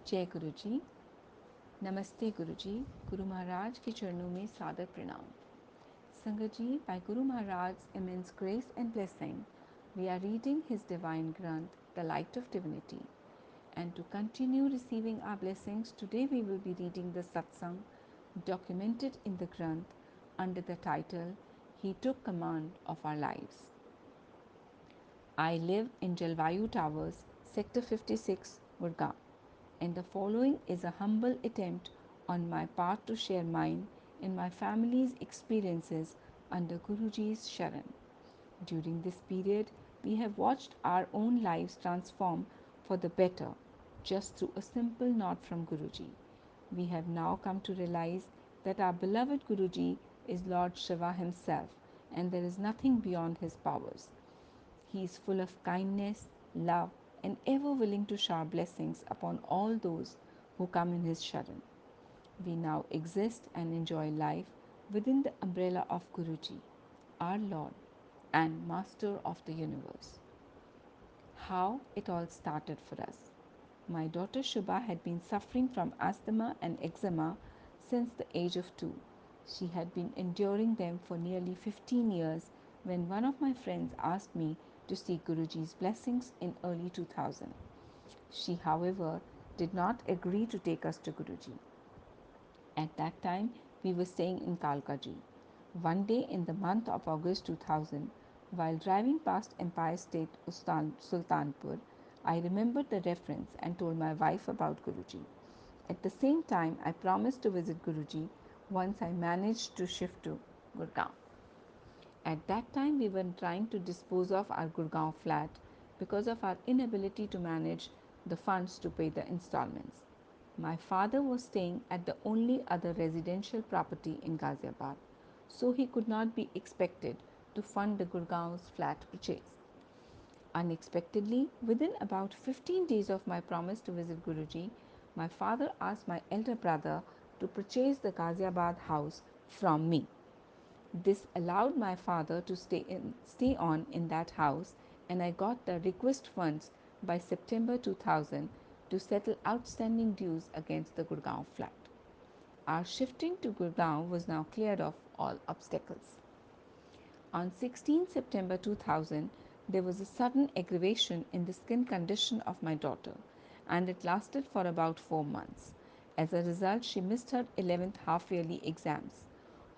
जय गुरु जी, नमस्ते गुरु जी, Guru Maharaj के चरणों में सादर प्रणाम. Sangat ji, by Guru Maharaj's immense grace and blessing, we are reading his divine Granth, the Light of Divinity. And to continue receiving our blessings, today we will be reading the Satsang documented in the Granth under the title, He Took Command of Our Lives. I live in Jalvayu Towers, Sector 56, Gurgaon, and the following is a humble attempt on my part to share mine and my family's experiences under Guruji's Sharan. During this period, we have watched our own lives transform for the better just through a simple nod from Guruji. We have now come to realize that our beloved Guruji is Lord Shiva himself, and there is nothing beyond his powers. He is full of kindness, love, and ever willing to shower blessings upon all those who come in his Sharan. We now exist and enjoy life within the umbrella of Guruji, our Lord and Master of the universe. How it all started for us. My daughter Shubha had been suffering from asthma and eczema since the age of 2. She had been enduring them for nearly 15 years when one of my friends asked me to seek Guruji's blessings in early 2000. She, however, did not agree to take us to Guruji. At that time, we were staying in Kalkaji. One day in the month of August 2000, while driving past Empire State Sultanpur, I remembered the reference and told my wife about Guruji. At the same time, I promised to visit Guruji once I managed to shift to Gurgaon. At that time, we were trying to dispose of our Gurgaon flat because of our inability to manage the funds to pay the installments. My father was staying at the only other residential property in Ghaziabad, so he could not be expected to fund the Gurgaon's flat purchase. Unexpectedly, within about 15 days of my promise to visit Guruji, my father asked my elder brother to purchase the Ghaziabad house from me. This allowed my father to stay on in that house, and I got the request funds by September 2000 to settle outstanding dues against the Gurgaon flat. Our shifting to Gurgaon was now cleared of all obstacles. On 16 September 2000, there was a sudden aggravation in the skin condition of my daughter, and it lasted for about 4 months. As a result, she missed her 11th half yearly exams.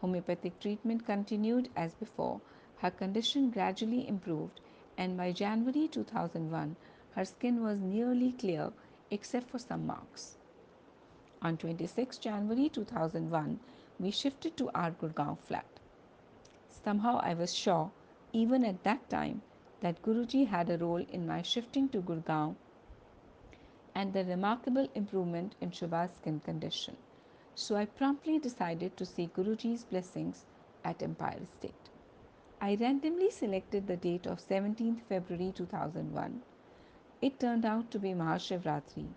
Homeopathic treatment continued as before, her condition gradually improved, and by January 2001, her skin was nearly clear except for some marks. On 26 January 2001, we shifted to our Gurgaon flat. Somehow I was sure, even at that time, that Guruji had a role in my shifting to Gurgaon and the remarkable improvement in Shubha's skin condition. So I promptly decided to seek Guruji's blessings at Empire State. I randomly selected the date of 17th February 2001. It turned out to be Mahashivratri,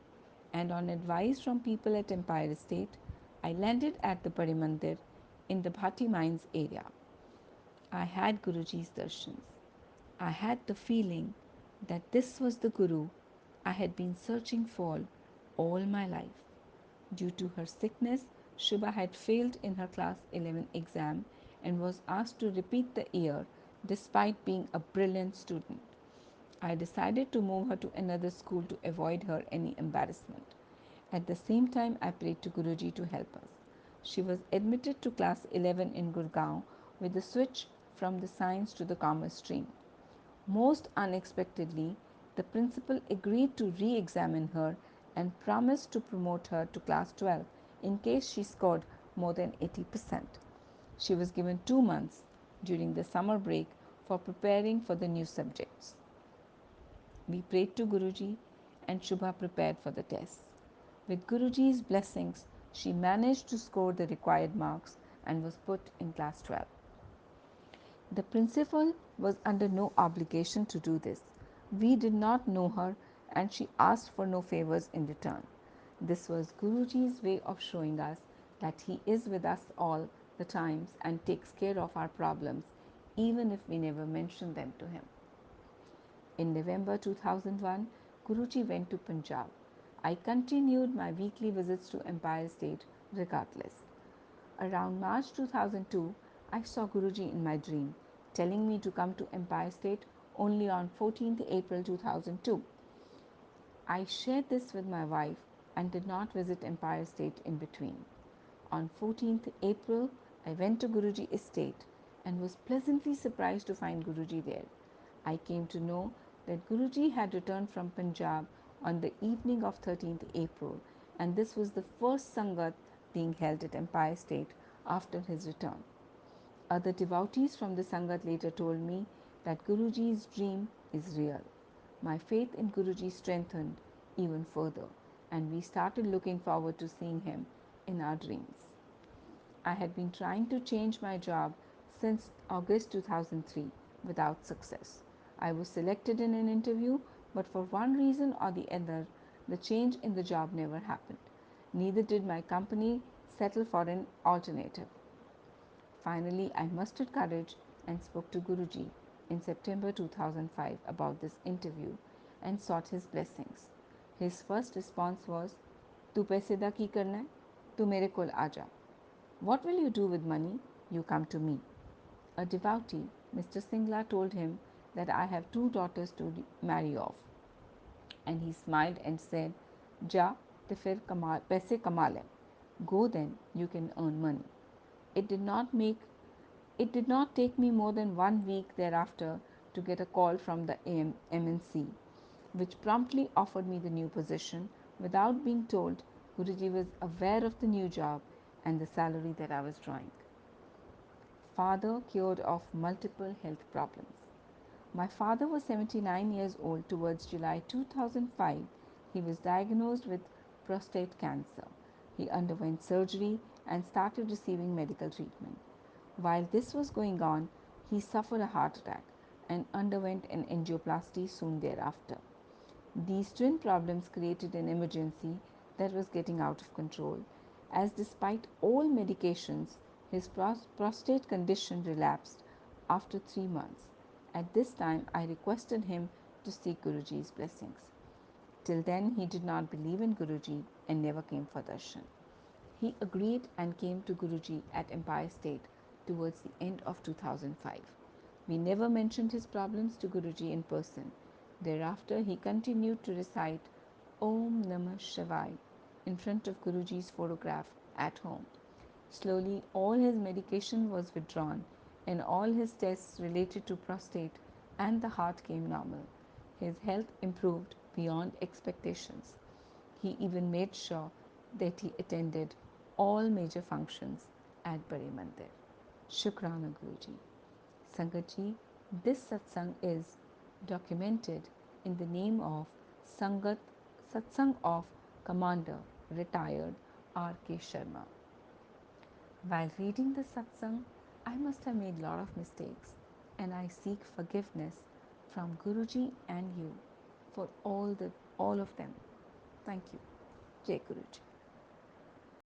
and on advice from people at Empire State, I landed at the Bari Mandir in the Bhati Mines area. I had Guruji's darshans. I had the feeling that this was the Guru I had been searching for all my life. Due to her sickness, Shubha had failed in her class 11 exam and was asked to repeat the year despite being a brilliant student. I decided to move her to another school to avoid her any embarrassment. At the same time, I prayed to Guruji to help us. She was admitted to class 11 in Gurgaon with a switch from the science to the commerce stream. Most unexpectedly, the principal agreed to re examine her and promised to promote her to class 12 in case she scored more than 80%. She was given 2 months during the summer break for preparing for the new subjects. We prayed to Guruji and Shubha prepared for the tests. With Guruji's blessings, she managed to score the required marks and was put in class 12. The principal was under no obligation to do this. We did not know her and she asked for no favors in return. This was Guruji's way of showing us that he is with us all the times and takes care of our problems even if we never mention them to him. In November 2001, Guruji went to Punjab. I continued my weekly visits to Empire State regardless. Around March 2002, I saw Guruji in my dream, telling me to come to Empire State only on 14th April 2002. I shared this with my wife and did not visit Empire State in between. On 14th April, I went to Guruji estate and was pleasantly surprised to find Guruji there. I came to know that Guruji had returned from Punjab on the evening of 13th April, and this was the first Sangat being held at Empire State after his return. Other devotees from the Sangat later told me that Guruji's dream is real. My faith in Guruji strengthened even further, and we started looking forward to seeing him in our dreams. I had been trying to change my job since August 2003 without success. I was selected in an interview, but for one reason or the other, the change in the job never happened. Neither did my company settle for an alternative. Finally, I mustered courage and spoke to Guruji in September 2005 about this interview and sought his blessings. His first response was, "तू पैसे दा की करना है? तू मेरे कोल आजा. What will you do with money? You come to me." A devotee, Mr. Singla, told him that I have two daughters to marry off, and he smiled and said, "जा तो फिर पैसे कमा ले. Go then, you can earn money." It did not make It did not take me more than 1 week thereafter to get a call from the MNC, which promptly offered me the new position without being told. Guruji was aware of the new job and the salary that I was drawing. Father cured of multiple health problems. My father was 79 years old towards July 2005. He was diagnosed with prostate cancer. He underwent surgery and started receiving medical treatment. While this was going on, he suffered a heart attack and underwent an angioplasty soon thereafter. These twin problems created an emergency that was getting out of control, as despite all medications, his prostate condition relapsed after 3 months. At this time, I requested him to seek Guruji's blessings. Till then, he did not believe in Guruji and never came for darshan. He agreed and came to Guruji at Empire State towards the end of 2005. We never mentioned his problems to Guruji in person. Thereafter, he continued to recite Om Namah Shivaya in front of Guruji's photograph at home. Slowly, all his medication was withdrawn and all his tests related to prostate and the heart came normal. His health improved beyond expectations. He even made sure that he attended all major functions at Bari Mandir. Shukrana Guruji. Sangatji, this satsang is documented in the name of Sangat Satsang of Commander retired R.K. Sharma. While reading the satsang, I must have made a lot of mistakes and I seek forgiveness from Guruji and you for all of them. Thank you. Jai Guruji.